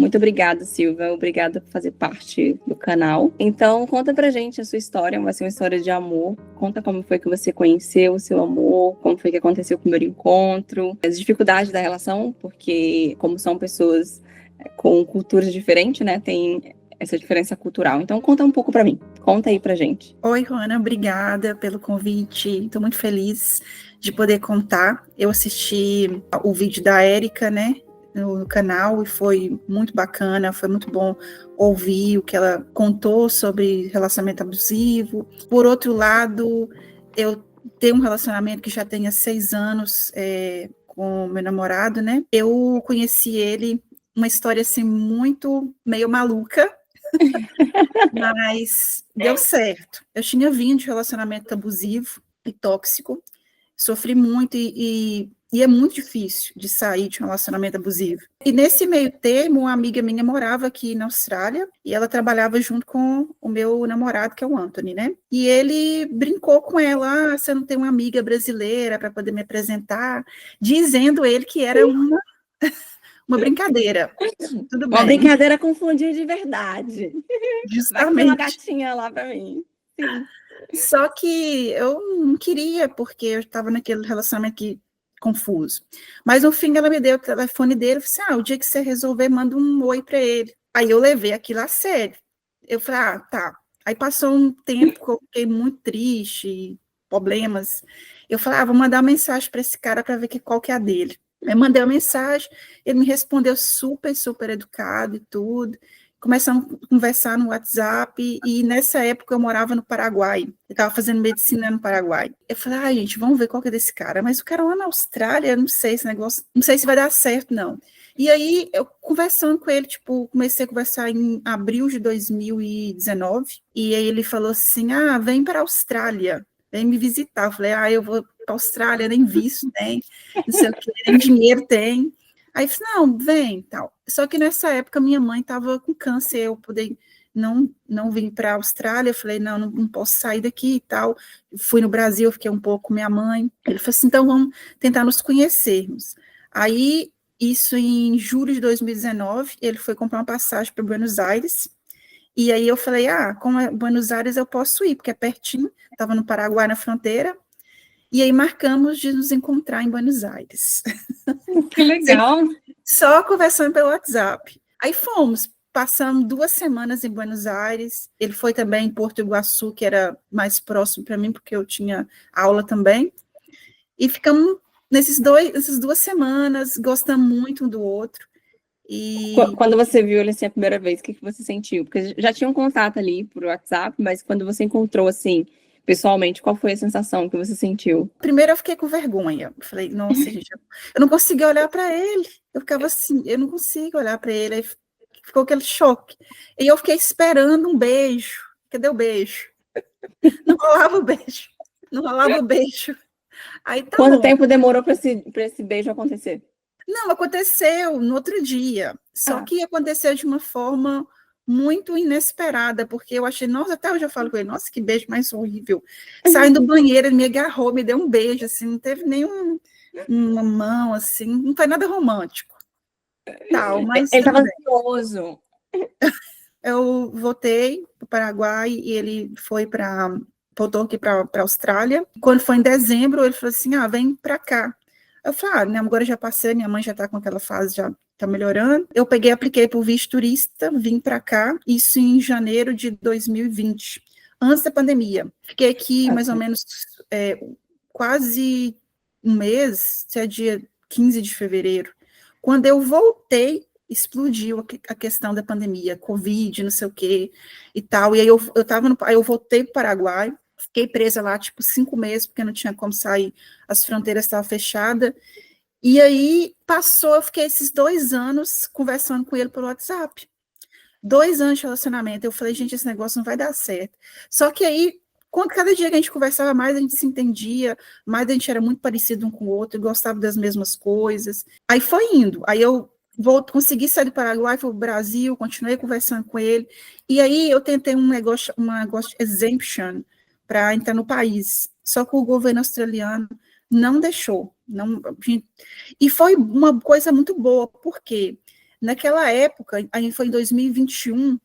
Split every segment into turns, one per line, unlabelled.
Muito obrigada, Silvia. Obrigada por fazer parte do canal. Então, conta pra gente a sua história. Vai ser uma história de amor. Conta como foi que você conheceu o seu amor, como foi que aconteceu o primeiro encontro, as dificuldades da relação, porque como são pessoas com culturas diferentes, né, tem essa diferença cultural. Então, conta um pouco pra mim. Conta aí pra gente.
Oi, Juana, obrigada pelo convite. Estou muito feliz de poder contar. Eu assisti o vídeo da Érica, né, no canal, e foi muito bacana, foi muito bom ouvir o que ela contou sobre relacionamento abusivo. Por outro lado, eu tenho um relacionamento que já tem há 6 anos com meu namorado, né? Eu conheci ele, uma história assim muito meio maluca, mas deu certo. Eu tinha vindo de relacionamento abusivo e tóxico, sofri muito e é muito difícil de sair de um relacionamento abusivo. E nesse meio termo, uma amiga minha morava aqui na Austrália e ela trabalhava junto com o meu namorado, que é o Anthony, né? E ele brincou com ela, você não tem uma amiga brasileira para poder me apresentar, dizendo ele que era uma brincadeira. Tudo
Uma
bem.
brincadeira com fundinho de verdade. Vai que tem uma
Justamente.
gatinha lá pra mim. Sim.
Só que eu não queria, porque eu estava naquele relacionamento confuso. Mas no fim ela me deu o telefone dele e falou assim: o dia que você resolver, manda um oi para ele. Aí eu levei aquilo a sério. Eu falei, tá. Aí passou um tempo que eu fiquei muito triste, problemas. Eu falei, vou mandar uma mensagem para esse cara para ver qual que é a dele. Eu mandei uma mensagem, ele me respondeu super, super educado e tudo. Começamos a conversar no WhatsApp, e nessa época eu morava no Paraguai, eu estava fazendo medicina no Paraguai. Eu falei, gente, vamos ver qual que é desse cara, mas o cara lá na Austrália, não sei esse negócio, não sei se vai dar certo, não. E aí, eu conversando com ele, comecei a conversar em abril de 2019, e aí ele falou assim, vem para a Austrália, vem me visitar. Eu falei, eu vou para a Austrália, nem visto tem, não sei o que, nem dinheiro tem. Aí eu falei, não, vem, tal. Só que nessa época minha mãe estava com câncer, eu pude não vim para a Austrália. Eu falei, não posso sair daqui e tal. Fui no Brasil, fiquei um pouco com minha mãe. Ele falou assim, então vamos tentar nos conhecermos. Aí, isso em julho de 2019, ele foi comprar uma passagem para Buenos Aires, e aí eu falei, como é Buenos Aires eu posso ir, porque é pertinho, estava no Paraguai, na fronteira, e aí marcamos de nos encontrar em Buenos Aires.
Que legal!
Só conversando pelo WhatsApp. Aí fomos, passamos 2 semanas em Buenos Aires. Ele foi também em Porto Iguaçu, que era mais próximo para mim, porque eu tinha aula também. E ficamos nessas 2 semanas, gostamos muito um do outro. E
Quando você viu ele assim a primeira vez, o que você sentiu? Porque já tinha um contato ali por WhatsApp, mas quando você encontrou assim, pessoalmente, qual foi a sensação que você sentiu?
primeiro eu fiquei com vergonha. Falei, nossa, gente, eu não conseguia olhar para ele. Eu ficava assim, eu não consigo olhar para ele. Aí ficou aquele choque. E eu fiquei esperando um beijo. Cadê o beijo? Não rolava o beijo. Não rolava o beijo. Aí tá
Quanto
bom.
tempo demorou para esse beijo acontecer?
Não, aconteceu no outro dia. Só
Ah.
que aconteceu de uma forma muito inesperada, porque eu achei, nossa, até hoje eu falo com ele, nossa, que beijo mais horrível. Saindo do banheiro, ele me agarrou, me deu um beijo, assim, não teve nenhum uma mão, assim, não foi nada romântico. Tal, mas
Ele
tudo
estava
bem.
ansioso.
Eu voltei para o Paraguai e ele voltou aqui para a Austrália. Quando foi em dezembro, ele falou assim, vem para cá. Eu falei, né, agora já passei, minha mãe já está com aquela fase, já está melhorando. Eu peguei, apliquei para o visto turista, vim para cá, isso em janeiro de 2020, antes da pandemia. Fiquei aqui mais ou menos quase um mês, até dia 15 de fevereiro. Quando eu voltei, explodiu a questão da pandemia, Covid, não sei o quê, e tal, e aí aí eu voltei para o Paraguai, fiquei presa lá, 5 meses, porque não tinha como sair, as fronteiras estavam fechadas, e aí passou, eu fiquei esses 2 anos conversando com ele pelo WhatsApp, 2 anos de relacionamento. Eu falei, gente, esse negócio não vai dar certo. Só que aí, cada dia que a gente conversava mais, a gente se entendia, mais a gente era muito parecido um com o outro, gostava das mesmas coisas. Aí foi indo. Aí eu consegui sair do Paraguai, fui para o Brasil, continuei conversando com ele. E aí eu tentei um negócio de exemption para entrar no país. Só que o governo australiano não deixou. Não, e foi uma coisa muito boa, porque Naquela época, aí foi em 2021,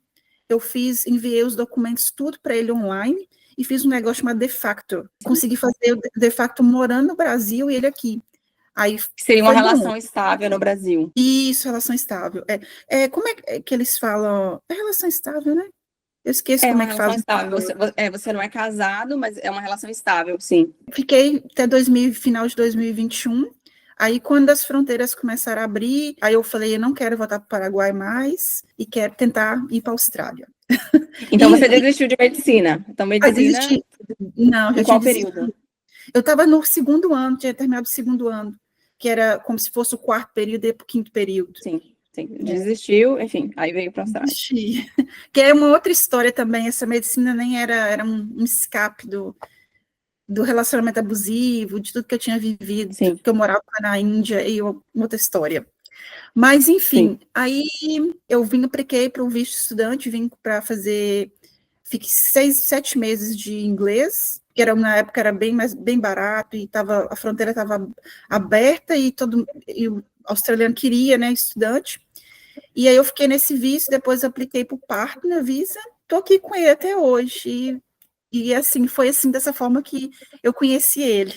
eu enviei os documentos tudo para ele online e fiz um negócio chamado de facto. Consegui fazer o de facto morando no Brasil e ele aqui. Aí
Seria uma
foi
relação
bom.
estável no Brasil.
Isso, relação estável. Como é que eles falam? É relação estável, né? Eu esqueço
É
como
uma
é que
relação
fala.
estável. Você não é casado, mas é uma relação estável, sim.
Fiquei até final de 2021. Aí, quando as fronteiras começaram a abrir, aí eu falei, eu não quero voltar para o Paraguai mais e quero tentar ir para a Austrália.
Então você desistiu de medicina. Então, medicina,
desisti. Não, já
em
tinha
qual
desistido.
período?
Eu estava no segundo ano, tinha terminado o segundo ano, que era como se fosse o quarto período e o quinto período.
Sim. Desistiu, enfim, aí veio para a Austrália.
Desisti. Que é uma outra história também, essa medicina nem era um escape do relacionamento abusivo, de tudo que eu tinha vivido,
Sim.
que eu morava na Índia, e outra história. Mas, enfim, aí eu apliquei para o visto estudante, vim para fazer, fiquei 7 meses de inglês, que na época era bem barato, e a fronteira estava aberta, e o australiano queria, né, estudante. E aí eu fiquei nesse visto, depois apliquei para o Partner Visa, estou aqui com ele até hoje, e assim, foi assim, dessa forma que eu conheci ele.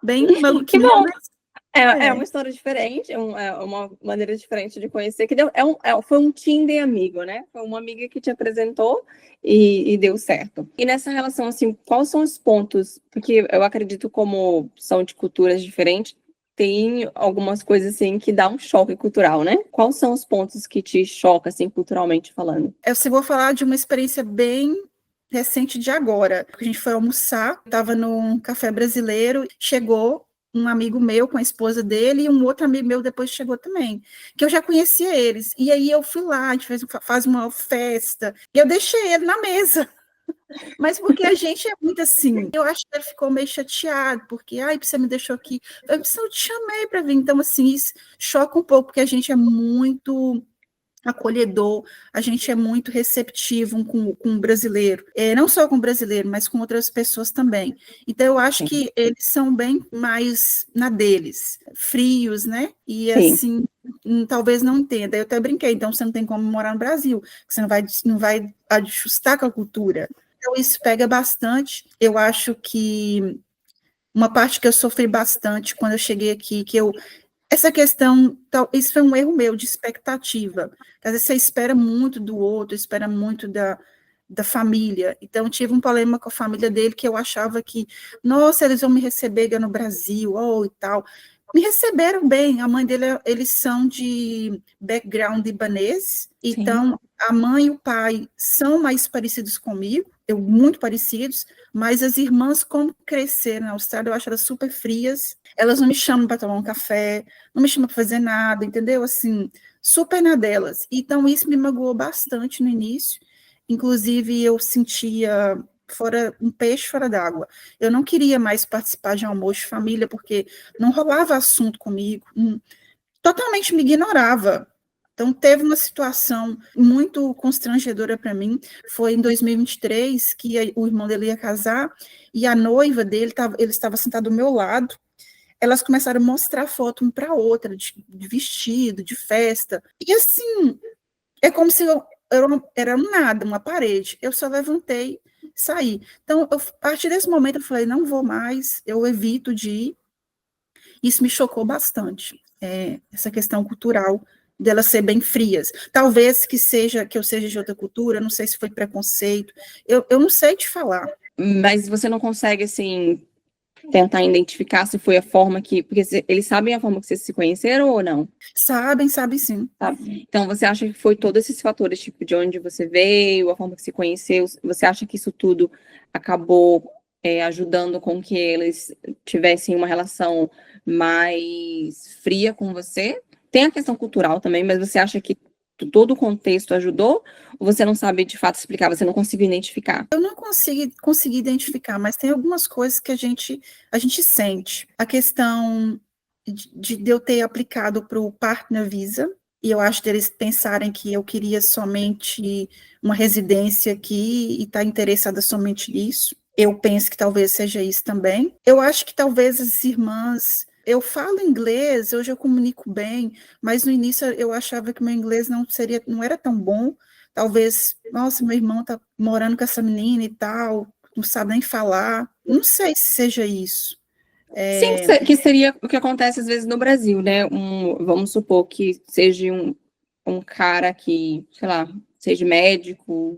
Bem
Que
maluquinha,
bom.
mas
É uma história diferente, é uma maneira diferente de conhecer, que foi um Tinder amigo, né? Foi uma amiga que te apresentou e deu certo. E nessa relação, assim, quais são os pontos? Porque eu acredito, como são de culturas diferentes, tem algumas coisas, assim, que dá um choque cultural, né? Quais são os pontos que te chocam, assim, culturalmente falando?
eu vou falar de uma experiência bem recente de agora. A gente foi almoçar, estava num café brasileiro, chegou um amigo meu com a esposa dele e um outro amigo meu depois chegou também, que eu já conhecia eles. E aí eu fui lá, a gente faz uma festa, e eu deixei ele na mesa. Mas porque a gente é muito assim. Eu acho que ele ficou meio chateado, porque, ai, você me deixou aqui. Eu te chamei para vir. Então, assim, isso choca um pouco, porque a gente é muito acolhedor, a gente é muito receptivo com o brasileiro, não só com o brasileiro, mas com outras pessoas também. Então, eu acho que eles são bem mais na deles, frios, né? E assim, talvez não entenda. Eu até brinquei, então você não tem como morar no Brasil, você não vai ajustar com a cultura. Então, isso pega bastante. Eu acho que uma parte que eu sofri bastante quando eu cheguei aqui, essa questão, isso foi um erro meu de expectativa. Às vezes você espera muito do outro, espera muito da família. Então, tive um problema com a família dele, que eu achava que, nossa, eles vão me receber no Brasil, e tal. Me receberam bem, a mãe dele, eles são de background libanês, então a mãe e o pai são mais parecidos comigo, muito parecidos, mas as irmãs, como cresceram na Austrália, eu acho elas super frias, elas não me chamam para tomar um café, não me chamam para fazer nada, entendeu? Assim, super na delas. Então, isso me magoou bastante no início, inclusive eu sentia um peixe fora d'água. Eu não queria mais participar de almoço de família, porque não rolava assunto comigo, totalmente me ignorava. Então, teve uma situação muito constrangedora para mim, foi em 2023, que o irmão dele ia casar, e a noiva dele, ele estava sentado do meu lado, elas começaram a mostrar foto uma para outra, de vestido, de festa, e assim, é como se era um nada, uma parede, eu só levantei, saí. Então, a partir desse momento, eu falei, não vou mais, eu evito de ir, isso me chocou bastante, essa questão cultural delas ser bem frias. Talvez que eu seja de outra cultura, não sei se foi preconceito, eu não sei te falar.
Mas você não consegue, assim, tentar identificar se foi a forma que... Porque eles sabem a forma que vocês se conheceram ou não?
Sabem sim.
Então, você acha que foi todos esses fatores, tipo, de onde você veio, a forma que se conheceu, você acha que isso tudo acabou ajudando com que eles tivessem uma relação mais fria com você? Tem a questão cultural também, mas você acha que todo o contexto ajudou? Ou você não sabe, de fato, explicar, você não conseguiu identificar?
Eu não consegui identificar, mas tem algumas coisas que a gente sente. A questão de eu ter aplicado para o Partner Visa, e eu acho deles pensarem que eu queria somente uma residência aqui e estar interessada somente nisso. Eu penso que talvez seja isso também. Eu acho que talvez as irmãs eu falo inglês, hoje eu comunico bem, mas no início eu achava que meu inglês não era tão bom. Talvez, nossa, meu irmão tá morando com essa menina e tal, não sabe nem falar. Não sei se seja isso.
Sim, que seria o que acontece às vezes no Brasil, né? Vamos supor que seja um cara que, sei lá, seja médico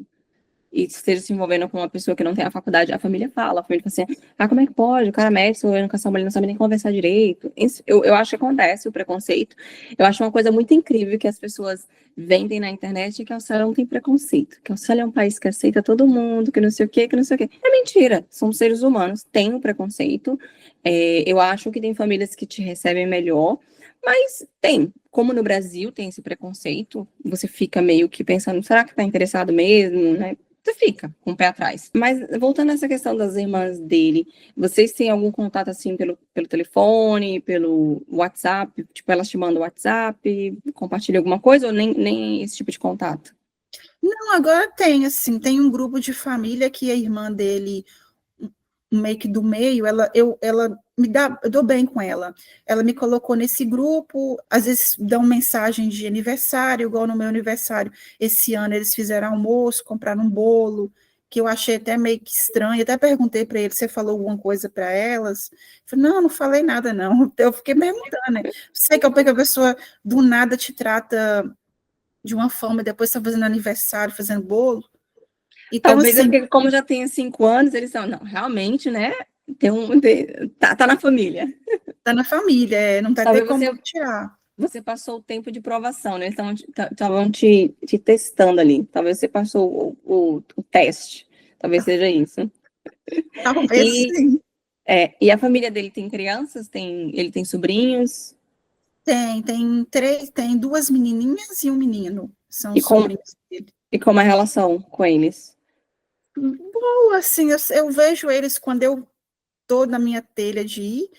e esteja se envolvendo com uma pessoa que não tem a faculdade, a família fala assim, como é que pode? O cara é médico, educação, ele não sabe nem conversar direito. Eu acho que acontece o preconceito. Eu acho uma coisa muito incrível que as pessoas vendem na internet que a Austrália não tem preconceito, que a Austrália é um país que aceita todo mundo, que não sei o quê, que não sei o quê. É mentira, são seres humanos, tem o preconceito. Eu acho que tem famílias que te recebem melhor, mas tem, como no Brasil tem esse preconceito, você fica meio que pensando, será que tá interessado mesmo, né? Você fica com o pé atrás. Mas voltando a essa questão das irmãs dele, vocês têm algum contato assim pelo telefone, pelo WhatsApp? Tipo, elas te mandam WhatsApp, compartilham alguma coisa ou nem esse tipo de contato?
Não, agora tem, assim, tem um grupo de família que a irmã dele, meio que do meio, ela eu dou bem com ela. Ela me colocou nesse grupo, às vezes dão mensagem de aniversário, igual no meu aniversário. Esse ano eles fizeram almoço, compraram um bolo, que eu achei até meio que estranho. Até perguntei para ele, você falou alguma coisa para elas? Eu falei, não falei nada, não. Eu fiquei perguntando, né? Sei que a pessoa do nada te trata de uma forma, depois está fazendo aniversário, fazendo bolo. Então,
Talvez é
assim,
porque, como já tem 5 anos, eles são, não, realmente, né? Tá na família.
tá na família, não vai ter
Talvez
como tirar.
você passou o tempo de provação, né? Eles estavam te testando ali. Talvez você passou o teste. Talvez seja isso.
Talvez
E,
sim.
e a família dele tem crianças? Ele tem sobrinhos?
Tem duas menininhas e um menino, são
E,
os
com,
sobrinhos dele.
e como é a relação com eles?
Boa, assim, eu vejo eles quando eu tô na minha telha de ir,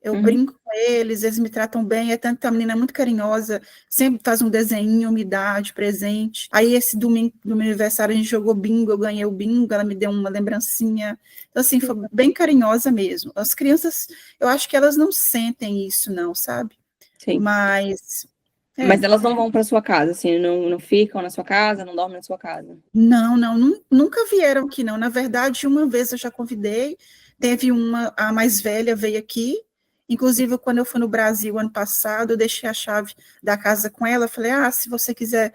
eu
Uhum.
brinco com eles me tratam bem, é tanto que a menina é muito carinhosa, sempre faz um desenho, me dá de presente. Aí esse domingo, no meu aniversário, a gente jogou bingo, eu ganhei o bingo, ela me deu uma lembrancinha. Então, assim, foi bem carinhosa mesmo. As crianças, eu acho que elas não sentem isso, não, sabe?
Sim.
Mas,
Mas
é.
elas não vão para sua casa, assim, não ficam na sua casa, não dormem na sua casa.
Não, nunca vieram aqui, não. Na verdade, uma vez eu já convidei, teve a mais velha veio aqui, inclusive quando eu fui no Brasil ano passado, eu deixei a chave da casa com ela, falei, se você quiser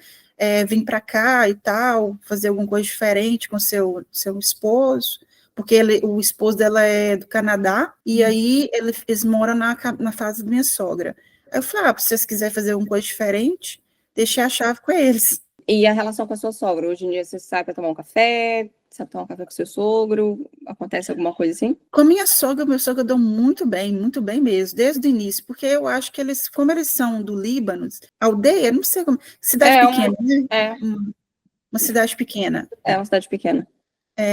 vir para cá e tal, fazer alguma coisa diferente com seu esposo, porque o esposo dela é do Canadá, e aí eles moram na casa da minha sogra. Aí eu falei, se vocês quiserem fazer alguma coisa diferente, deixei a chave com eles.
E a relação com a sua sogra? Hoje em dia você sai para tomar um café? Sabe tomar um café com seu sogro? Acontece alguma coisa assim?
Com a minha sogra, meu sogro deu muito bem mesmo, desde o início, porque eu acho que como eles são do Líbano, aldeia, não sei como, cidade
É
pequena, né?
é,
Uma cidade pequena.
é uma cidade pequena.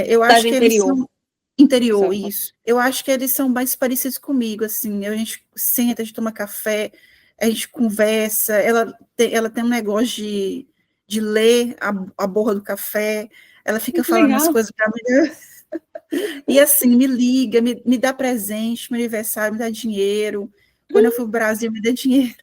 Eu acho
Cidade
que eles
interior.
são interior,
Pessoal.
isso. Eu acho que eles são mais parecidos comigo, assim, a gente senta, a gente toma café, a gente conversa, ela tem um negócio de ler a borra do café, ela fica
Que
falando as
legal.
coisas para mim. E assim, me liga, me dá presente, meu aniversário, me dá dinheiro. Quando eu fui para o Brasil, me dá dinheiro.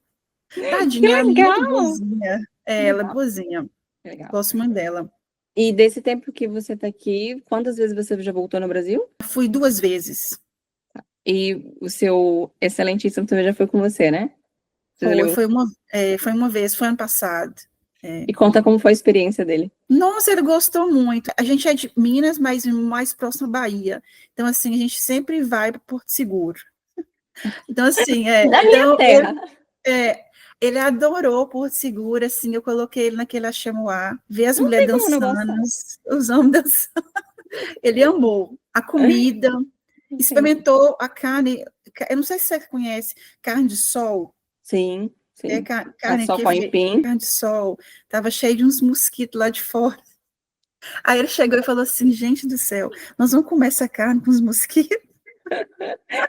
Que
Tadinha, ela é muito
legal.
boazinha.
Que
Ela é
legal.
boazinha.
Que legal.
Gosto muito dela.
E desse tempo que você está aqui, quantas vezes você já voltou no Brasil?
Fui 2 vezes.
E o seu excelentíssimo também já foi com você, né? Você
Foi,
levou...
foi uma, foi uma vez, foi ano passado.
E conta como foi a experiência dele.
Nossa, ele gostou muito. A gente é de Minas, mas mais próximo à Bahia. Então, assim, a gente sempre vai para Porto Seguro. Então, assim,
Da minha
então,
terra.
É, ele adorou Porto Seguro, assim, eu coloquei ele naquele achamuá, ver as
Não
mulheres
tem como não
dançando,
gostar.
os homens dançando. Ele amou a comida,
Entendi.
experimentou a carne, eu não sei se você conhece, carne de sol,
Sim, sim. Tá
carne
só
que
com aipim.
carne de sol, estava cheio de uns mosquitos lá de fora. Aí ele chegou e falou assim, gente do céu, nós vamos comer essa carne com os mosquitos?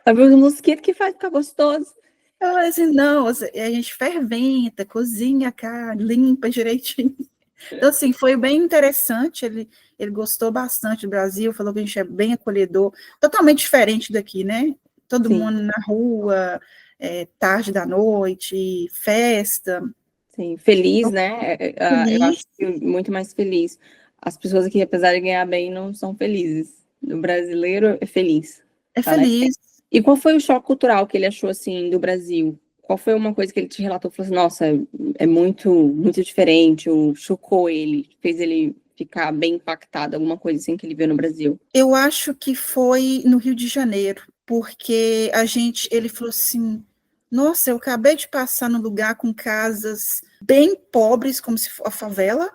Vai ver os mosquitos que faz ficar gostoso.
Eu falei assim, não, a gente ferventa, cozinha a carne, limpa direitinho. Então, assim, foi bem interessante, ele gostou bastante do Brasil, falou que a gente é bem acolhedor, totalmente diferente daqui, né? Todo
Sim.
mundo na rua, tarde da noite, festa.
Sim, feliz, né? Eu
Feliz,
acho que muito mais feliz. As pessoas aqui, apesar de ganhar bem, não são felizes. O brasileiro é feliz,
é
tá, né?
feliz.
E qual foi o choque cultural que ele achou, assim, do Brasil? Qual foi uma coisa que ele te relatou? Falou assim, nossa, é muito, muito diferente, ou chocou ele, fez ele ficar bem impactado, alguma coisa assim que ele viu no Brasil?
Eu acho que foi no Rio de Janeiro, porque ele falou assim, nossa, eu acabei de passar num lugar com casas bem pobres, como se fosse a favela,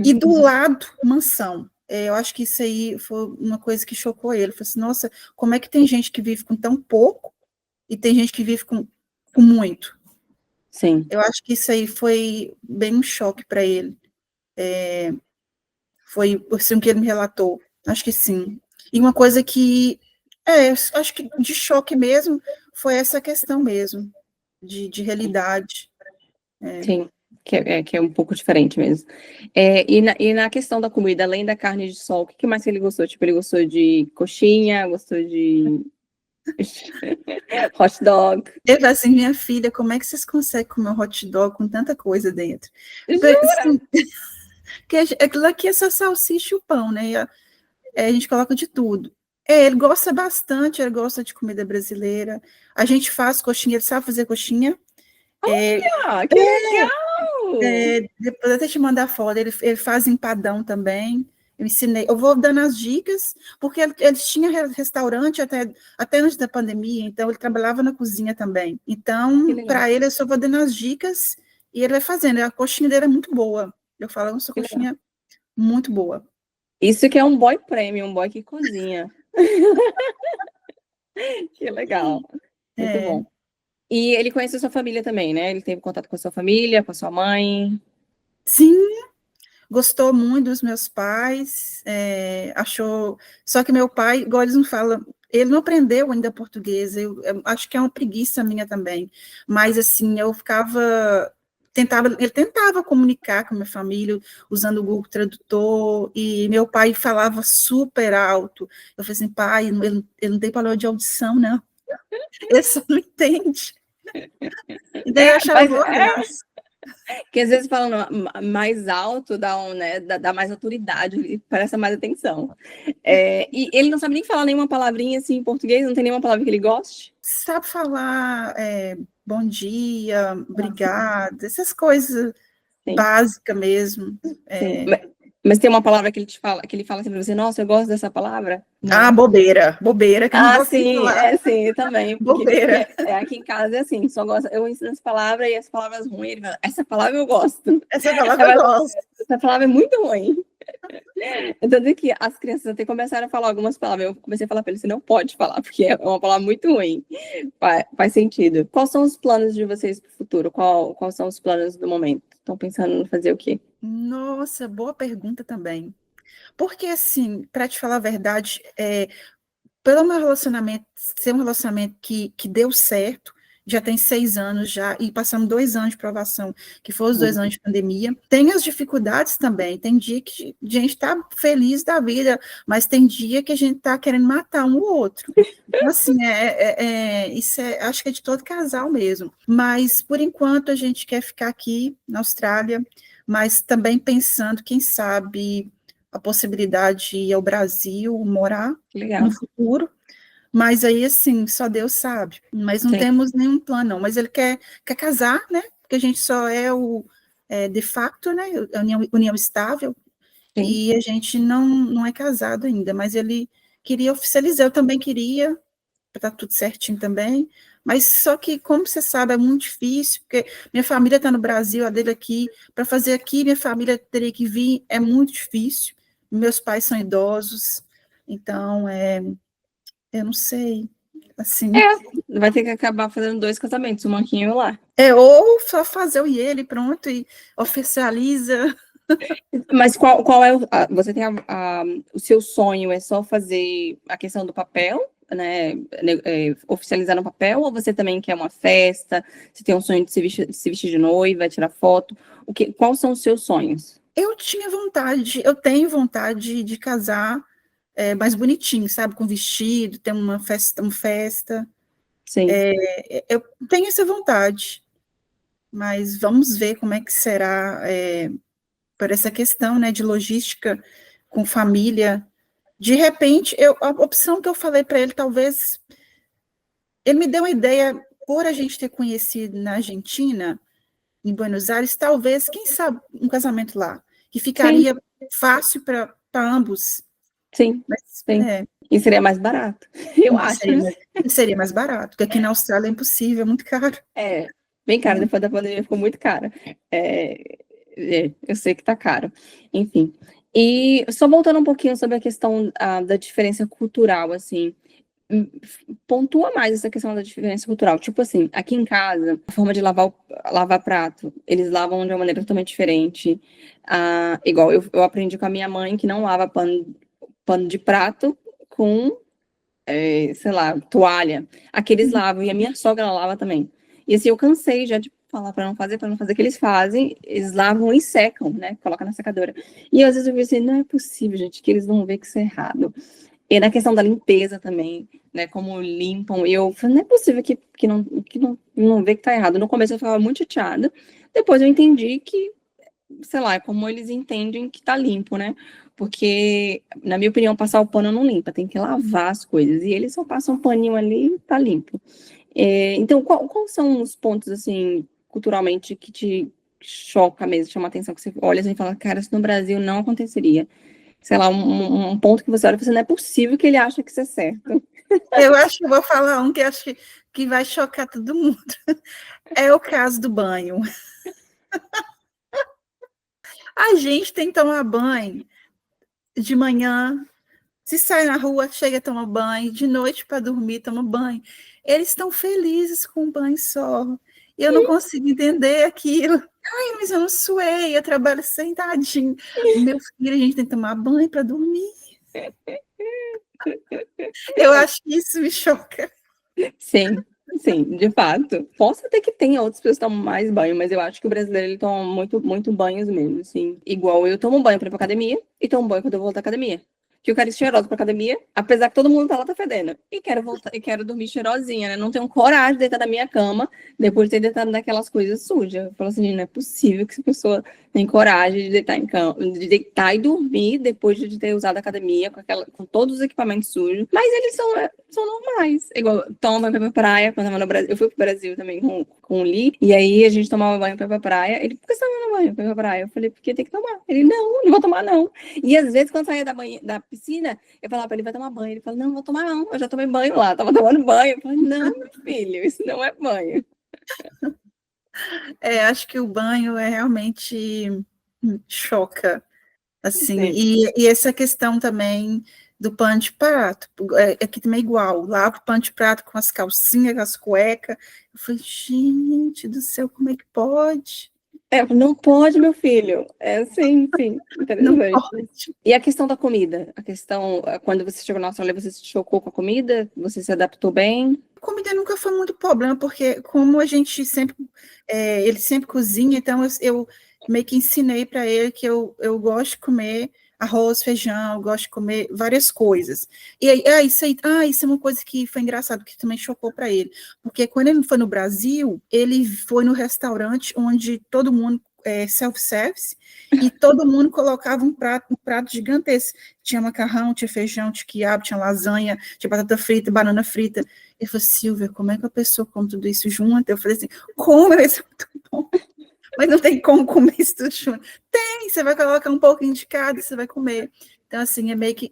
e
Uhum.
do lado, mansão. Eu acho que isso aí foi uma coisa que chocou ele. Ele falou assim, nossa, como é que tem gente que vive com tão pouco e tem gente que vive com muito?
Sim,
Eu acho que isso aí foi bem um choque para ele. Foi assim o que ele me relatou. Acho que sim. E uma coisa que, acho que de choque mesmo, foi essa questão mesmo, de realidade.
sim. Que é um pouco diferente mesmo. E na questão da comida, além da carne de sol, o que mais que ele gostou? Tipo, ele gostou de coxinha, gostou de hot dog?
Eu falei assim, minha filha, como é que vocês conseguem comer um hot dog com tanta coisa dentro?
Jura?
Assim, que aquilo aqui é só salsicha e o pão, né? A gente coloca de tudo. Ele gosta bastante, ele gosta de comida brasileira. A gente faz coxinha, ele sabe fazer coxinha. É,
Ah, que legal!
depois eu até te mandar foto, ele faz empadão também. Eu ensinei, eu vou dando as dicas, porque eles tinham restaurante até antes da pandemia, então ele trabalhava na cozinha também.
Que
Então,
legal,
para ele, eu só vou dando as dicas e ele vai fazendo. A coxinha dele é muito boa. Eu falo, essa
que legal.
coxinha muito boa.
Isso que é um boy premium, um boy que cozinha. Que legal. Muito
É,
bom. E ele conhece a sua família também, né? Ele teve contato com a sua família, com a sua mãe.
sim, gostou muito dos meus pais, achou. Só que meu pai, igual eles não falam, ele não aprendeu ainda português, eu acho que é uma preguiça minha também. Mas assim, ele tentava comunicar com a minha família usando o Google Tradutor, e meu pai falava super alto. Eu falei assim, pai, ele não tem problema de audição, não. Ele só não entende. E daí eu achava
Mas
boa graça.
que às vezes falando mais alto dá, né, dá mais autoridade e presta mais atenção. E ele não sabe nem falar nenhuma palavrinha assim em português, não tem nenhuma palavra que ele goste?
Sabe falar bom dia, obrigada, essas coisas
Sim,
básicas mesmo.
sim.
É,
Mas tem uma palavra que ele fala assim pra você, nossa, eu gosto dessa palavra? Não.
bobeira, que eu não
Ah,
vou
sim,
falar.
sim, também, porque
Bobeira,
aqui em casa é assim, só gosta, eu ensino essa palavra e as palavras ruins, ele fala, essa palavra eu gosto,
essa palavra eu gosto.
essa palavra é muito ruim. Tanto que as crianças até começaram a falar algumas palavras, eu comecei a falar para ele, você não pode falar, porque é uma palavra muito ruim, faz sentido. Quais são os planos de vocês para o futuro? Quais são os planos do momento? Estão pensando em fazer o quê?
Nossa, boa pergunta também. Porque, assim, para te falar a verdade, pelo meu relacionamento, ser um relacionamento que deu certo, já tem 6 anos já, e passamos 2 anos de provação, que foram os 2 anos de pandemia. Tem as dificuldades também, tem dia que a gente está feliz da vida, mas tem dia que a gente está querendo matar um ou outro. Então, assim, isso acho que é de todo casal mesmo. Mas, por enquanto, a gente quer ficar aqui na Austrália, mas também pensando, quem sabe, a possibilidade de ir ao Brasil, morar no
Legal.
futuro, mas aí, assim, só Deus sabe. Mas não
Sim,
temos nenhum plano, não. Mas ele quer casar, né? Porque a gente só de facto, né? A união estável,
sim.
e a gente não é casado ainda, mas ele queria oficializar, eu também queria, para estar tudo certinho também, mas só que, como você sabe, é muito difícil, porque minha família está no Brasil, a dele aqui, para fazer aqui, minha família teria que vir, é muito difícil, meus pais são idosos, então, eu não sei, assim,
Vai ter que acabar fazendo dois casamentos, um aqui e um lá.
ou só fazer o e ele, pronto, e oficializa.
Mas qual é você tem o seu sonho é só fazer a questão do papel, né, oficializar no papel, ou você também quer uma festa, você tem um sonho de se vestir de noiva, tirar foto, quais são os seus sonhos?
Eu tenho vontade de casar mais bonitinho, sabe, com vestido, ter uma festa,
Sim.
Eu tenho essa vontade, mas vamos ver como é que será por essa questão, né, de logística com família. De repente, a opção que eu falei para ele, talvez, ele me deu uma ideia, por a gente ter conhecido na Argentina, em Buenos Aires, talvez, quem sabe, um casamento lá, que ficaria fácil para ambos.
Sim,
Mas,
sim. E seria mais barato, eu acho.
Seria mais barato, porque aqui na Austrália é impossível, é muito caro.
Bem caro, depois da pandemia ficou muito caro. Eu sei que tá caro. Enfim. E só voltando um pouquinho sobre a questão da diferença cultural, assim, pontua mais essa questão da diferença cultural. Tipo assim, aqui em casa, a forma de lavar prato, eles lavam de uma maneira totalmente diferente. Igual eu aprendi com a minha mãe que não lava pano de prato com, sei lá, toalha. Aqui eles lavam, e a minha sogra ela lava também. E assim, eu cansei já de falar para não fazer, que eles fazem, eles lavam e secam, né? Coloca na secadora. E às vezes eu vi assim, não é possível, gente, que eles vão ver que isso é errado. E na questão da limpeza também, né? Como limpam, eu falei, não é possível que não vê que tá errado. No começo eu ficava muito chateada, depois eu entendi que, sei lá, é como eles entendem que tá limpo, né? Porque, na minha opinião, passar o pano não limpa, tem que lavar as coisas. E eles só passam um paninho ali e tá limpo. Então, quais são os pontos, assim, culturalmente, que te choca mesmo, chama a atenção, que você olha assim e fala, cara, isso no Brasil não aconteceria. Sei lá, um ponto que você olha e fala, não é possível que ele acha que isso é certo.
Eu acho que eu vou falar um que acho que vai chocar todo mundo. É o caso do banho. A gente tem que tomar banho de manhã, se sai na rua, chega a tomar banho, de noite para dormir, toma banho. Eles estão felizes com o banho só. E eu não consigo entender aquilo. Ai, mas eu não suei, eu trabalho sentadinho. Meu filho, a gente tem que tomar banho para dormir. Eu acho que isso me choca.
Sim, de fato. Posso até que tenha outras pessoas que tomam mais banho, mas eu acho que o brasileiro ele toma muito, muito banhos mesmo, assim. Igual eu tomo banho pra ir pra academia e tomo banho quando eu volto da academia. Que eu quero ir cheirosa pra academia, apesar que todo mundo tá lá tá fedendo. E quero voltar, e quero dormir cheirosinha, né? Não tenho coragem de deitar na minha cama depois de ter deitado naquelas coisas sujas. Eu falo assim, não é possível que essa pessoa tem coragem de deitar em cama, de deitar e dormir depois de ter usado a academia com todos os equipamentos sujos. Mas eles são normais. Igual, toma banho pra praia, quando eu tava no Brasil. Eu fui pro Brasil também com o Lee, e aí a gente tomava banho pra praia. Ele, por que você tá tomando banho pra praia? Eu falei, porque tem que tomar. Ele, não vou tomar, não. E às vezes, quando saía da piscina, eu falava pra ele, vai tomar banho. Ele falou, não vou tomar, não. Eu já tomei banho lá, tava tomando banho. Eu falei, não, meu filho, isso não é banho.
Acho que o banho realmente choca. Assim,
Sim.
e essa questão também do pano de prato, aqui também é igual, lavo o pano de prato com as calcinhas, com as cuecas. Eu falei, gente do céu, como é que pode?
Não pode, meu filho. Sim,
Não
interessante.
pode.
E a questão da comida? Quando você chegou na Austrália, você se chocou com a comida? Você se adaptou bem?
Comida nunca foi muito problema, porque como a gente sempre, ele sempre cozinha, então eu meio que ensinei para ele que eu gosto de comer arroz, feijão, eu gosto de comer várias coisas. E aí, isso é uma coisa que foi engraçado, que também chocou para ele, porque quando ele foi no Brasil, ele foi no restaurante onde todo mundo self-service, e todo mundo colocava um prato gigantesco. Tinha macarrão, tinha feijão, tinha quiabo, tinha lasanha, tinha batata frita, banana frita. Ele falou, Silvia, como é que a pessoa come tudo isso junto? Eu falei assim, como isso é muito bom. Mas não tem como comer isso tudo junto. Tem, você vai colocar um pouquinho de cada e você vai comer. Então, assim, é meio que...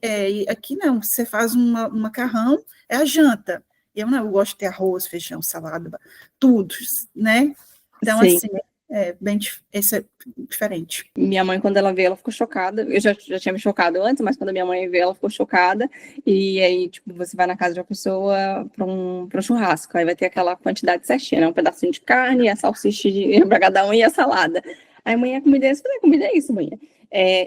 aqui não, você faz um macarrão, é a janta. Eu gosto de ter arroz, feijão, salada, tudo, né? Então,
Sim.
assim, esse é diferente.
Minha mãe, quando ela veio, ela ficou chocada. Eu já tinha me chocado antes, mas quando a minha mãe veio, ela ficou chocada. E aí, tipo, você vai na casa de uma pessoa para um churrasco. Aí vai ter aquela quantidade certinha, né? Um pedacinho de carne, a salsicha para cada um e a salada. Aí, mãe, a comida é isso? A comida é isso, mãe.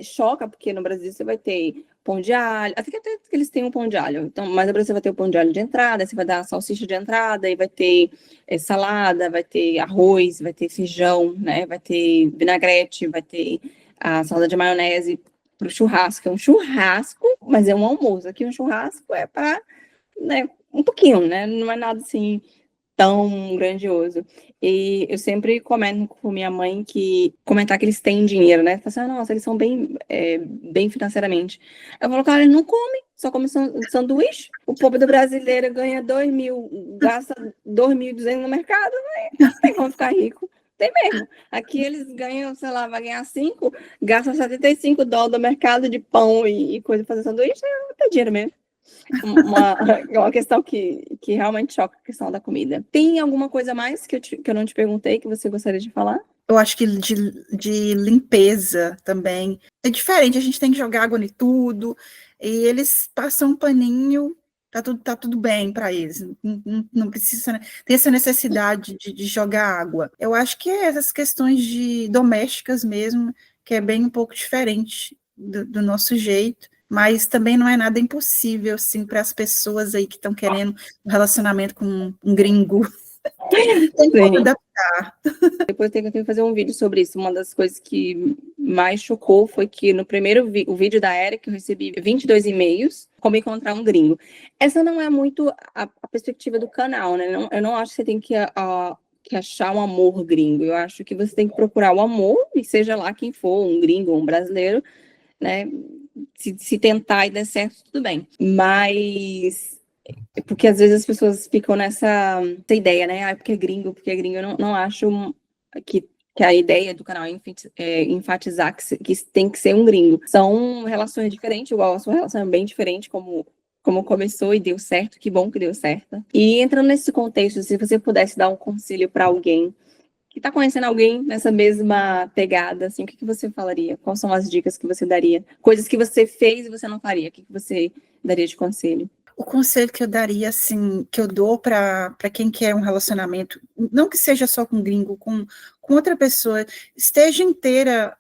Choca, porque no Brasil você vai ter pão de alho, até que eles têm um pão de alho. Então, mas no Brasil você vai ter o pão de alho de entrada, você vai dar a salsicha de entrada, e vai ter salada, vai ter arroz, vai ter feijão, né? Vai ter vinagrete, vai ter a salada de maionese para o churrasco. É um churrasco, mas é um almoço. Aqui um churrasco é para, né, um pouquinho, né? Não é nada assim tão grandioso. E eu sempre comento com minha mãe que comentar que eles têm dinheiro, né? Fala assim, nossa, eles são bem financeiramente. Eu falo, cara, eles não comem, só comem sanduíche. O povo do brasileiro ganha 2.000, gasta 2.200 no mercado, não tem como ficar rico. Tem mesmo. Aqui eles ganham, sei lá, vai ganhar 5, gastam $75 do mercado de pão e coisa pra fazer sanduíche, não tem dinheiro mesmo. Uma questão que realmente choca a questão da comida. Tem alguma coisa mais que eu não te perguntei que você gostaria de falar?
Eu acho que de limpeza também. É diferente, a gente tem que jogar água em tudo, e eles passam um paninho, tá tudo bem para eles. Não precisa ter essa necessidade de jogar água. Eu acho que é essas questões domésticas mesmo, que é bem um pouco diferente do nosso jeito. Mas também não é nada impossível, assim, para as pessoas aí que estão querendo um relacionamento com um gringo. Tem como adaptar.
Depois eu tenho que fazer um vídeo sobre isso. Uma das coisas que mais chocou foi que no primeiro o vídeo da Eric eu recebi 22 e-mails como encontrar um gringo. Essa não é muito a perspectiva do canal, né? Eu não acho que você tem que achar um amor gringo. Eu acho que você tem que procurar o amor, e seja lá quem for, um gringo ou um brasileiro, né? Se tentar e der certo, tudo bem. Mas porque às vezes as pessoas ficam nessa ideia, né? Porque é gringo, porque é gringo. Eu não acho que a ideia do canal é enfatizar que tem que ser um gringo. São relações diferentes, igual a sua relação é bem diferente, como começou e deu certo, que bom que deu certo. E entrando nesse contexto, se você pudesse dar um conselho para alguém que está conhecendo alguém nessa mesma pegada, assim, o que você falaria? Quais são as dicas que você daria? Coisas que você fez e você não faria, o que você daria de conselho?
O conselho que eu daria, assim, que eu dou para quem quer um relacionamento, não que seja só com gringo, com outra pessoa, esteja inteira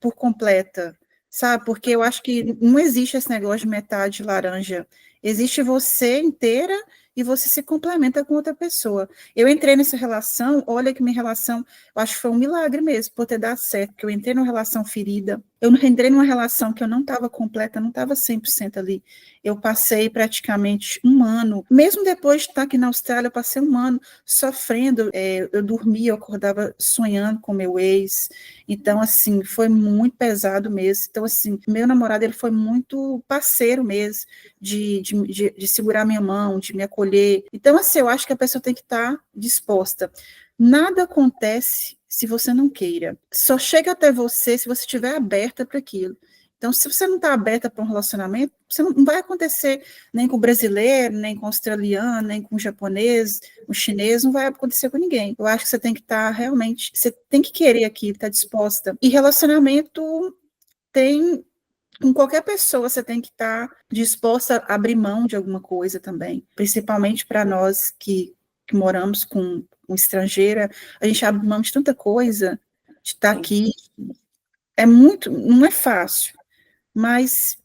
por completa, sabe? Porque eu acho que não existe esse negócio de metade laranja. Existe você inteira e você se complementa com outra pessoa. Eu entrei nessa relação, olha que minha relação, eu acho que foi um milagre mesmo, por ter dado certo, porque eu entrei numa relação ferida, eu entrei numa relação que eu não estava completa, não estava 100% ali. Eu passei praticamente um ano, mesmo depois de estar aqui na Austrália, eu passei um ano sofrendo, eu dormia, eu acordava sonhando com meu ex, então, assim, foi muito pesado mesmo. Então, assim, meu namorado, ele foi muito parceiro mesmo, de segurar minha mão, de me acolher. Então, assim, eu acho que a pessoa tem que estar disposta. Nada acontece se você não queira. Só chega até você se você estiver aberta para aquilo. Então, se você não está aberta para um relacionamento, você não vai acontecer nem com o brasileiro, nem com o australiano, nem com o japonês, o chinês, não vai acontecer com ninguém. Eu acho que você tem que estar realmente, você tem que querer aquilo, estar disposta. E relacionamento tem, com qualquer pessoa, você tem que estar disposta a abrir mão de alguma coisa também, principalmente para nós que moramos com estrangeira, a gente abre mão de tanta coisa, de estar aqui, não é fácil, mas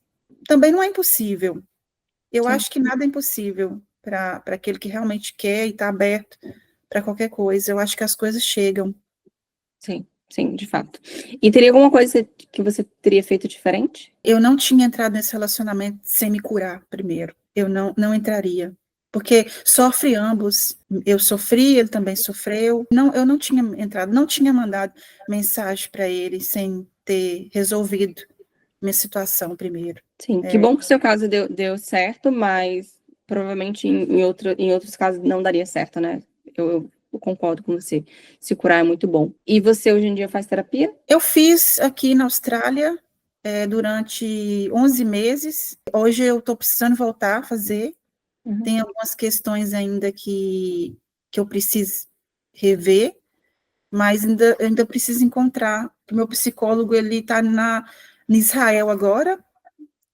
também não é impossível. Eu acho que nada é impossível para aquele que realmente quer e está aberto para qualquer coisa. Eu acho que as coisas chegam.
Sim, de fato. E teria alguma coisa que você teria feito diferente?
Eu não tinha entrado nesse relacionamento sem me curar primeiro. Eu não entraria. Porque sofre ambos. Eu sofri, ele também sofreu. Não, eu não tinha entrado, não tinha mandado mensagem para ele sem ter resolvido minha situação primeiro.
Sim, que bom que o seu caso deu certo, mas provavelmente em outros casos não daria certo, né? Eu concordo com você. Se curar é muito bom. E você hoje em dia faz terapia?
Eu fiz aqui na Austrália durante 11 meses. Hoje eu estou precisando voltar a fazer. Tem algumas questões ainda que eu preciso rever, mas ainda preciso encontrar. O meu psicólogo, ele está em Israel agora,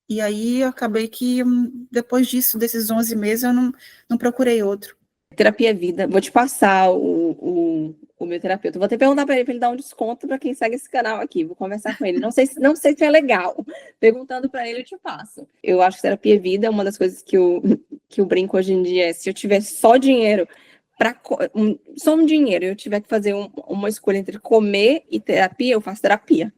e aí eu acabei que, depois desses 11 meses, eu não procurei outro.
Terapia é vida. Vou te passar o meu terapeuta. Vou até perguntar para ele dar um desconto para quem segue esse canal aqui. Vou conversar com ele. Não sei se é legal. Perguntando para ele, eu te passo. Eu acho que terapia é vida. Uma das coisas que eu brinco hoje em dia é, se eu tivesse só dinheiro, só um dinheiro, eu tiver que fazer uma escolha entre comer e terapia, eu faço terapia.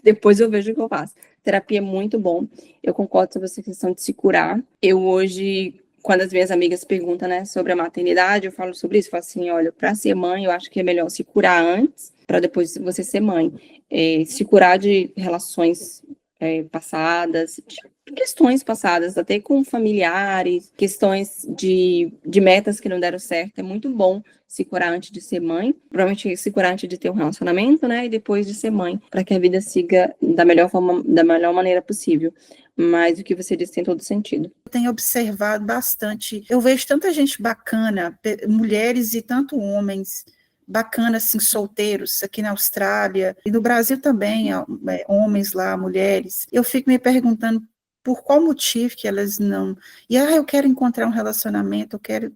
Depois eu vejo o que eu faço. Terapia é muito bom. Eu concordo com essa questão de se curar. Eu hoje quando as minhas amigas perguntam, né, sobre a maternidade, eu falo sobre isso, eu falo assim, olha, para ser mãe, eu acho que é melhor se curar antes, para depois você ser mãe. Se curar de relações passadas, de questões passadas, até com familiares, questões de metas que não deram certo, é muito bom se curar antes de ser mãe, provavelmente se curar antes de ter um relacionamento, né, e depois de ser mãe, para que a vida siga da melhor forma, da melhor maneira possível. Mas o que você disse tem todo sentido.
Eu tenho observado bastante, eu vejo tanta gente bacana, mulheres e tanto homens, bacanas, assim, solteiros, aqui na Austrália, e no Brasil também, homens lá, mulheres. Eu fico me perguntando por qual motivo que elas não... eu quero encontrar um relacionamento, eu quero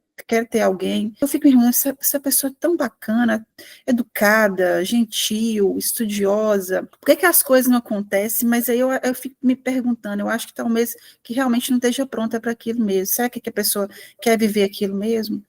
ter alguém. Eu fico me perguntando, essa pessoa é tão bacana, educada, gentil, estudiosa, por que as coisas não acontecem? Mas aí eu fico me perguntando, eu acho que talvez que realmente não esteja pronta para aquilo mesmo. Será que a pessoa quer viver aquilo mesmo?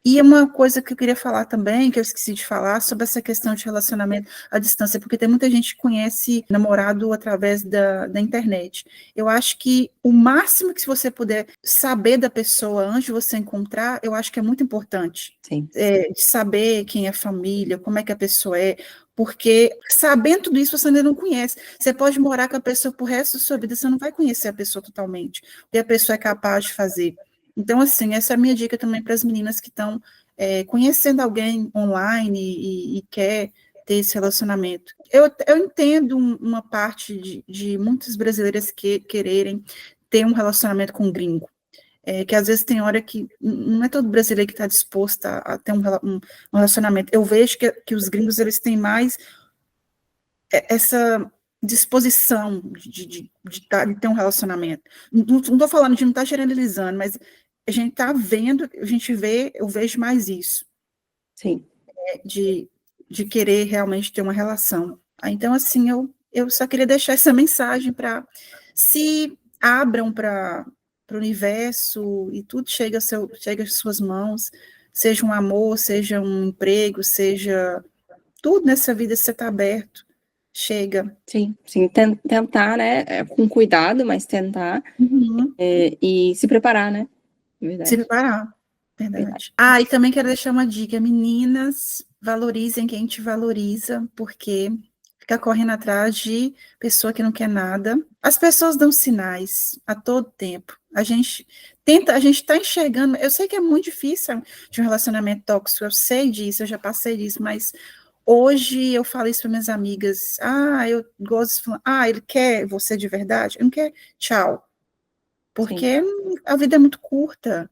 E uma coisa que eu queria falar também, que eu esqueci de falar, sobre essa questão de relacionamento à distância, porque tem muita gente que conhece namorado através da internet. Eu acho que o máximo que você puder saber da pessoa antes de você encontrar, eu acho que é muito importante.
Sim.
De saber quem é a família, como é que a pessoa é, porque sabendo tudo isso você ainda não conhece. Você pode morar com a pessoa pro resto da sua vida, você não vai conhecer a pessoa totalmente, o que a pessoa é capaz de fazer. Então, assim, essa é a minha dica também para as meninas que estão conhecendo alguém online e quer ter esse relacionamento. Eu entendo uma parte de muitas brasileiras quererem ter um relacionamento com um gringo, que às vezes tem hora que não é todo brasileiro que está disposto a ter um relacionamento. Eu vejo que os gringos, eles têm mais essa disposição de ter um relacionamento. Não estou falando de não estar generalizando, mas a gente está vendo, eu vejo mais isso.
Sim.
De querer realmente ter uma relação. Então, assim, eu só queria deixar essa mensagem para se abram para o universo e tudo chega às suas mãos, seja um amor, seja um emprego, seja tudo nessa vida, você está aberto. Chega.
Sim, tentar, né, com cuidado, mas tentar, e se preparar, né, verdade.
Se preparar, verdade. E também quero deixar uma dica, meninas, valorizem quem te valoriza, porque fica correndo atrás de pessoa que não quer nada. As pessoas dão sinais a todo tempo, a gente está enxergando, eu sei que é muito difícil de um relacionamento tóxico, eu sei disso, eu já passei disso, mas hoje eu falo isso para minhas amigas, eu gosto de falar, ele quer você de verdade? Ele não quer, tchau. Porque a vida é muito curta.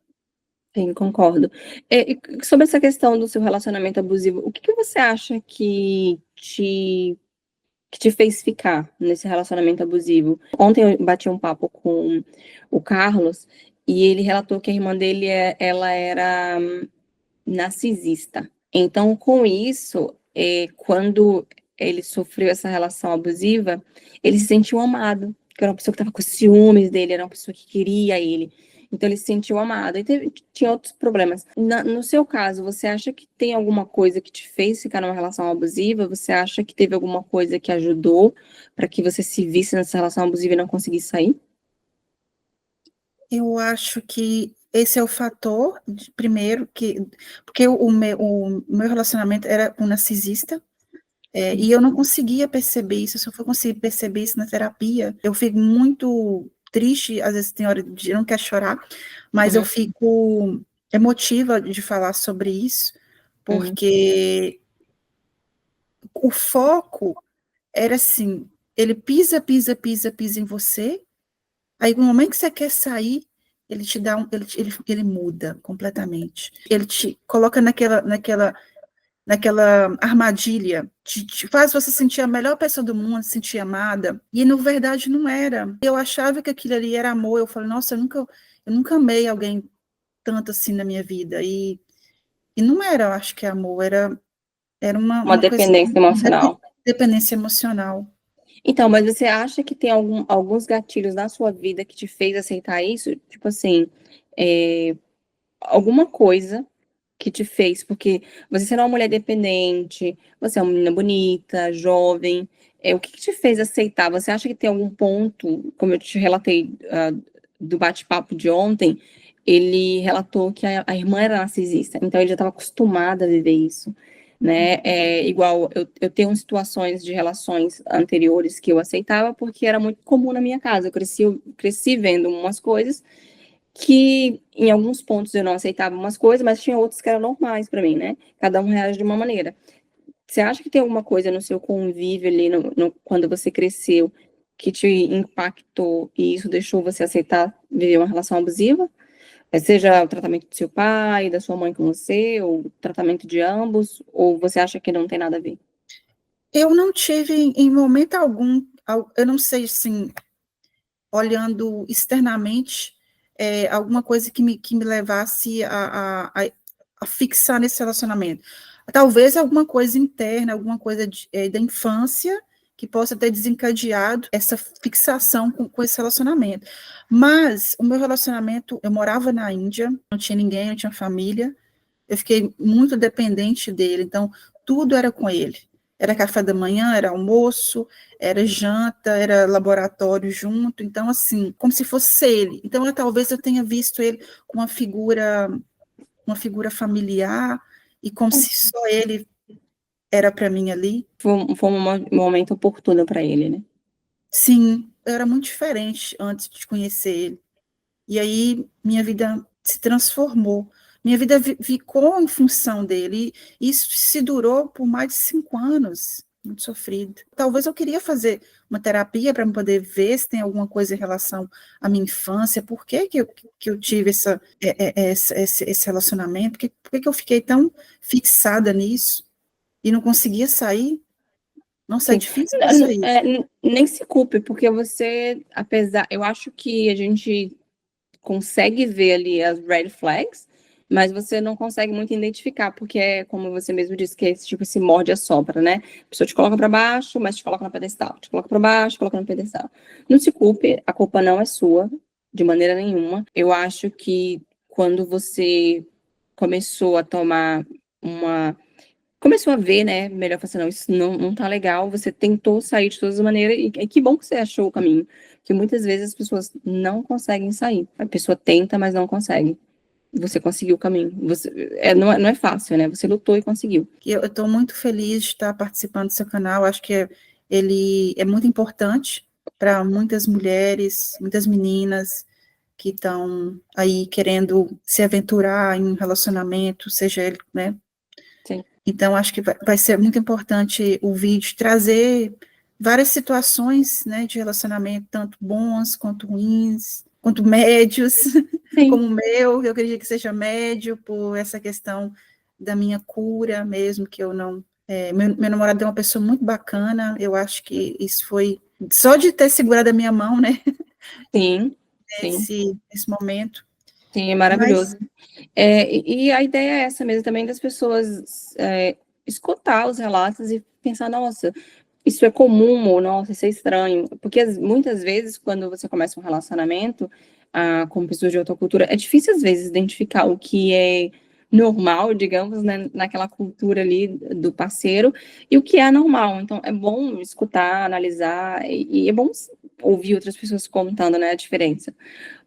Sim, concordo. E sobre essa questão do seu relacionamento abusivo, o que você acha que te fez ficar nesse relacionamento abusivo? Ontem eu bati um papo com o Carlos e ele relatou que a irmã dele, ela era narcisista. Então, com isso, quando ele sofreu essa relação abusiva, ele se sentiu amado, que era uma pessoa que estava com ciúmes dele, era uma pessoa que queria ele. Então, ele se sentiu amado. E tinha outros problemas. No seu caso, você acha que tem alguma coisa que te fez ficar numa relação abusiva? Você acha que teve alguma coisa que ajudou para que você se visse nessa relação abusiva e não conseguisse sair?
Eu acho que esse é o fator, primeiro, porque o meu relacionamento era com um narcisista, e eu não conseguia perceber isso. Se eu for conseguir perceber isso na terapia, eu fico muito triste, às vezes tem hora de eu não quero chorar, mas eu fico emotiva de falar sobre isso, porque o foco era assim, ele pisa em você, aí no momento que você quer sair, ele te dá ele muda completamente. Ele te coloca naquela armadilha, te faz você sentir a melhor pessoa do mundo, se sentir amada, e na verdade não era. Eu achava que aquilo ali era amor, eu falei, nossa, eu nunca amei alguém tanto assim na minha vida, e não era, eu acho que amor, era uma
dependência emocional.
Dependência emocional.
Então, mas você acha que tem alguns gatilhos na sua vida que te fez aceitar isso? Tipo assim, alguma coisa que te fez, porque você era uma mulher dependente, você é uma menina bonita, jovem, o que te fez aceitar? Você acha que tem algum ponto, como eu te relatei do bate-papo de ontem, ele relatou que a irmã era narcisista, então ele já estava acostumado a viver isso, né? Igual eu tenho situações de relações anteriores que eu aceitava porque era muito comum na minha casa. Eu cresci vendo umas coisas que em alguns pontos eu não aceitava umas coisas, mas tinha outros que eram normais para mim, né? Cada um reage de uma maneira. Você acha que tem alguma coisa no seu convívio ali, quando você cresceu, que te impactou e isso deixou você aceitar viver uma relação abusiva? Seja o tratamento do seu pai, da sua mãe com você, ou o tratamento de ambos, ou você acha que não tem nada a ver?
Eu não tive, em momento algum, eu não sei, assim, olhando externamente, alguma coisa que me levasse a fixar nesse relacionamento. Talvez alguma coisa interna, alguma coisa da infância que possa ter desencadeado essa fixação com esse relacionamento. Mas o meu relacionamento, eu morava na Índia, não tinha ninguém, não tinha família, eu fiquei muito dependente dele, então tudo era com ele. Era café da manhã, era almoço, era janta, era laboratório junto, então assim, como se fosse ele. Então talvez eu tenha visto ele com uma figura familiar, e como se só ele era para mim ali.
Foi um momento oportuno para ele, né?
Sim, eu era muito diferente antes de conhecer ele. E aí minha vida se transformou. Minha vida ficou em função dele. E isso se durou por mais de 5 anos. Muito sofrido. Talvez eu queria fazer uma terapia para poder ver se tem alguma coisa em relação à minha infância. Por que eu tive esse relacionamento? Por que eu fiquei tão fixada nisso e não conseguia sair? Nossa, é
Sim.
difícil isso aí.
Nem se culpe, porque você, eu acho que a gente consegue ver ali as red flags, mas você não consegue muito identificar, porque é como você mesmo disse, que é esse tipo, esse morde a sopra, né? A pessoa te coloca para baixo, mas te coloca no pedestal, te coloca para baixo, te coloca no pedestal. Não se culpe, a culpa não é sua, de maneira nenhuma. Eu acho que quando você começou a tomar uma começou a ver, né, melhor falar assim, não, isso não tá legal, você tentou sair de todas as maneiras, e que bom que você achou o caminho, porque muitas vezes as pessoas não conseguem sair, a pessoa tenta, mas não consegue, você conseguiu o caminho, não é fácil, né, você lutou e conseguiu.
Eu estou muito feliz de estar participando do seu canal, acho que ele é muito importante para muitas mulheres, muitas meninas que estão aí querendo se aventurar em um relacionamento, seja ele, né?
Sim.
Então, acho que vai ser muito importante o vídeo trazer várias situações, né, de relacionamento, tanto bons quanto ruins, quanto médios, como o meu, eu acredito que seja médio, por essa questão da minha cura mesmo, que eu não... meu namorado é uma pessoa muito bacana, eu acho que isso foi... Só de ter segurado a minha mão, né,
Sim,
nesse momento.
sim, é
Mas,
maravilhoso. E a ideia é essa mesmo também, das pessoas escutar os relatos e pensar, nossa, isso é comum, ou nossa, isso é estranho. Porque muitas vezes, quando você começa um relacionamento com pessoas de outra cultura, é difícil às vezes identificar o que é normal, digamos, né, naquela cultura ali do parceiro, e o que é anormal. Então, é bom escutar, analisar, e é bom ouvir outras pessoas contando, né, a diferença.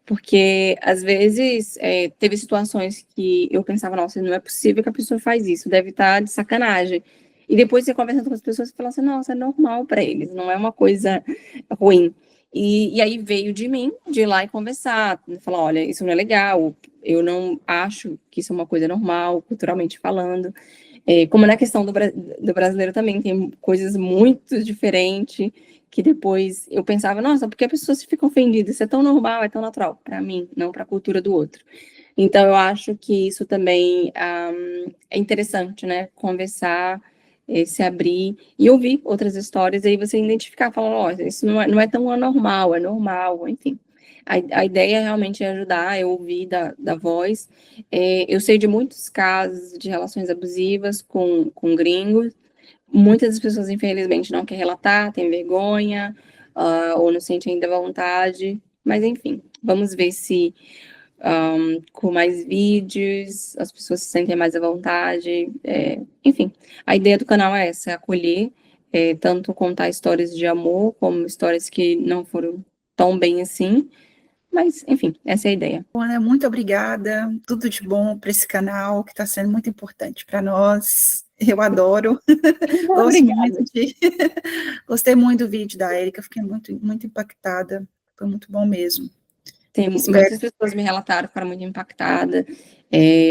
Porque, às vezes, teve situações que eu pensava, nossa, não é possível que a pessoa faz isso, deve estar de sacanagem. E depois você conversando com as pessoas, você fala assim, nossa, é normal para eles, não é uma coisa ruim. E aí veio de mim, de ir lá e conversar, falar, olha, isso não é legal, eu não acho que isso é uma coisa normal, culturalmente falando. Como na questão do brasileiro também, tem coisas muito diferentes, que depois eu pensava, nossa, por que as pessoas ficam ofendidas? Isso é tão normal, é tão natural para mim, não para a cultura do outro. Então, eu acho que isso também é interessante, né? Conversar, se abrir e ouvir outras histórias, e aí você identificar, falar, olha, isso não é tão anormal, é normal, enfim. A ideia realmente é ajudar, é ouvir da voz. Eu sei de muitos casos de relações abusivas com gringos. Muitas das pessoas, infelizmente, não quer relatar, tem vergonha, ou não sente ainda vontade. Mas, enfim, vamos ver se com mais vídeos as pessoas se sentem mais à vontade. Enfim, a ideia do canal é essa, é acolher, tanto contar histórias de amor, como histórias que não foram tão bem assim, Mas, enfim, essa é a ideia.
Ana, muito obrigada. Tudo de bom para esse canal, que está sendo muito importante para nós. Eu adoro. Gosto
Obrigada.
muito de. Gostei muito do vídeo da Érica, fiquei muito, muito impactada. Foi muito bom mesmo.
Muitas pessoas me relataram, ficaram muito impactadas,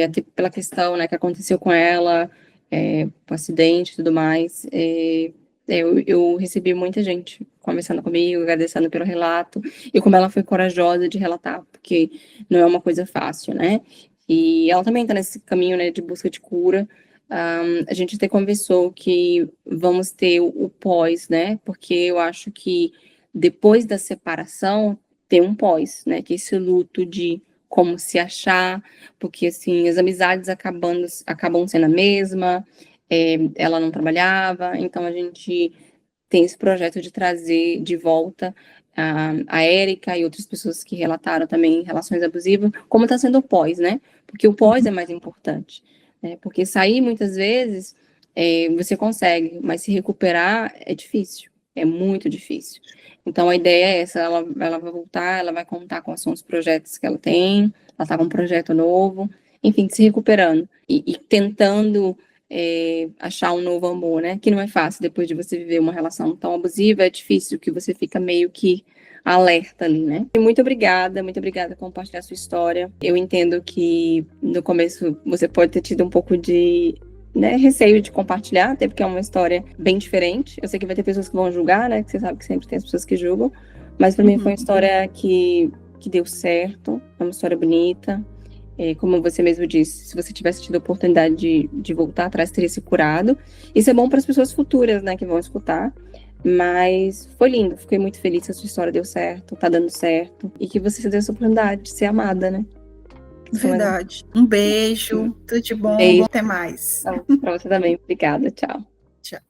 até pela questão, né, que aconteceu com ela, o acidente e tudo mais. Eu recebi muita gente conversando comigo, agradecendo pelo relato, e como ela foi corajosa de relatar, porque não é uma coisa fácil, né? E ela também está nesse caminho, né, de busca de cura. A gente até conversou que vamos ter o pós, né? Porque eu acho que depois da separação tem um pós, né? Que é esse luto de como se achar, porque assim as amizades acabam sendo a mesma. Ela não trabalhava, então a gente tem esse projeto de trazer de volta a Érica e outras pessoas que relataram também relações abusivas, como está sendo o pós, né? Porque o pós é mais importante, né? Porque sair muitas vezes você consegue, mas se recuperar é difícil, é muito difícil. Então a ideia é essa, ela vai voltar, ela vai contar quais são os projetos que ela tem, ela está com um projeto novo, enfim, se recuperando e tentando achar um novo amor, né? Que não é fácil depois de você viver uma relação tão abusiva, é difícil, que você fica meio que alerta ali, né? E muito obrigada por compartilhar a sua história. Eu entendo que no começo você pode ter tido um pouco de receio de compartilhar, até porque é uma história bem diferente. Eu sei que vai ter pessoas que vão julgar, né? Que você sabe que sempre tem as pessoas que julgam, mas para mim foi uma história que deu certo, é uma história bonita. Como você mesmo disse, se você tivesse tido a oportunidade de voltar atrás, teria se curado. Isso é bom para as pessoas futuras, né, que vão escutar. Mas foi lindo, fiquei muito feliz que a sua história deu certo, tá dando certo. E que você deu essa oportunidade de ser amada, né?
Verdade. Um beijo, tudo de bom,
Beijo.
até mais.
Para você também, obrigada, tchau.
Tchau.